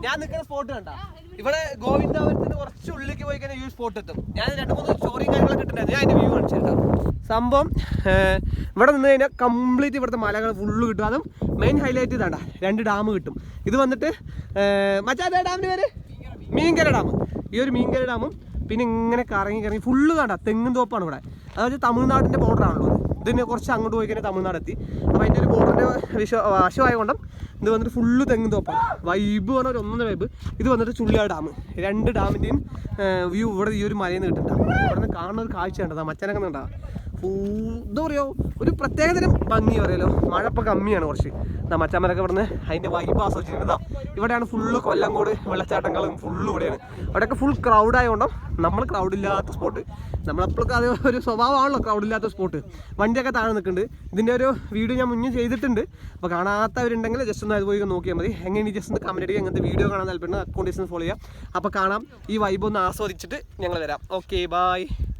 ഞാൻ നിൽക്കുന്ന സ്പോട്ട് കണ്ട ഇവിടെ ഗോവിന്ദാപുരത്തിന് കുറച്ച് ഉള്ളിലേക്ക് പോയി കഴിഞ്ഞാൽ ഈ സ്പോട്ട് എത്തും. ഞാൻ 2-3 സ്റ്റോറിയും കാര്യങ്ങളൊക്കെ ഇട്ടിട്ടുണ്ടായിരുന്നു. ഞാൻ അതിന്റെ വ്യൂ കാണിച്ചു കേട്ടോ. സംഭവം ഇവിടെ നിന്ന് കഴിഞ്ഞാൽ കംപ്ലീറ്റ് ഇവിടുത്തെ മലകൾ ഫുള്ള് കിട്ടും. അതും മെയിൻ ഹൈലൈറ്റ് ഇതാണ്ട 2 ഡാം കിട്ടും. ഇത് വന്നിട്ട് മച്ചാതെ ഡാമിന് പേര് മീൻകര ഡാം. ഈ ഒരു മീൻകര ഡാമും പിന്നെ ഇങ്ങനെ കറങ്ങി ഫുള്ള് കണ്ട തെങ്ങും തോപ്പാണ് ഇവിടെ. അതായത് തമിഴ്നാടിൻ്റെ ബോർഡറാണല്ലോ. ഇതിന് കുറച്ച് അങ്ങോട്ട് പോയി കഴിഞ്ഞാൽ തമിഴ്നാട് എത്തി. അപ്പോൾ അതിൻ്റെ ഒരു ബോർഡറിൻ്റെ വശമായതുകൊണ്ടും ഇത് വന്നിട്ട് ഫുള്ള് തെങ്ങും തോപ്പാണ്. വൈബ് പറഞ്ഞാൽ ഒരു 1 വൈബ്. ഇത് വന്നിട്ട് ചുള്ളിയാട് ഡാം. 2 ഡാമിൻ്റെയും വ്യൂ ഇവിടെ ഈ ഒരു മലയിൽ നിന്ന് കിട്ടുന്നുണ്ടാവും. ഇവിടെ നിന്ന് കാണുന്ന ഒരു കാഴ്ച കണ്ടതാ മച്ചനൊക്കെ ഉണ്ടാവും. എന്താ പറയുക ഒരു പ്രത്യേകതരം ഭംഗി പറയുമല്ലോ. മഴ ഇപ്പോൾ കമ്മിയാണ് കുറച്ച്. മച്ചന്മാരൊക്കെ ഇവിടുന്ന് അതിൻ്റെ വൈബ് ആസ്വദിച്ചിട്ടുണ്ടാവും. ഇവിടെയാണ് ഫുള്ള് കൊല്ലംകോട് വെള്ളച്ചാട്ടങ്ങളും ഫുള്ള് ഇവിടെയാണ്. അവിടെയൊക്കെ ഫുൾ ക്രൗഡായതുകൊണ്ടും നമ്മൾ ക്രൗഡില്ലാത്ത സ്പോട്ട്. നമ്മളെപ്പോഴൊക്കെ അത് ഒരു സ്വഭാവമാണല്ലോ ക്രൗഡില്ലാത്ത സ്പോട്ട്. വണ്ടിയൊക്കെ താഴെ നിൽക്കുന്നുണ്ട്. ഇതിൻ്റെ ഒരു വീഡിയോ ഞാൻ മുന്നേ ചെയ്തിട്ടുണ്ട്. അപ്പോൾ കാണാത്തവരുണ്ടെങ്കിൽ ജസ്റ്റ് ഒന്ന് അത് പോയി നോക്കിയാൽ മതി. എങ്ങനെ ജസ്റ്റ് ഒന്ന് കമൻറ്റ് ചെയ്യുക. അങ്ങനത്തെ വീഡിയോ കാണാൻ താല്പര്യം അക്കൗണ്ട് ഫോളോ ചെയ്യാം. അപ്പോൾ കാണാം. ഈ വൈബ് ഒന്ന് ആസ്വദിച്ചിട്ട് ഞങ്ങൾ വരാം. Okay bye.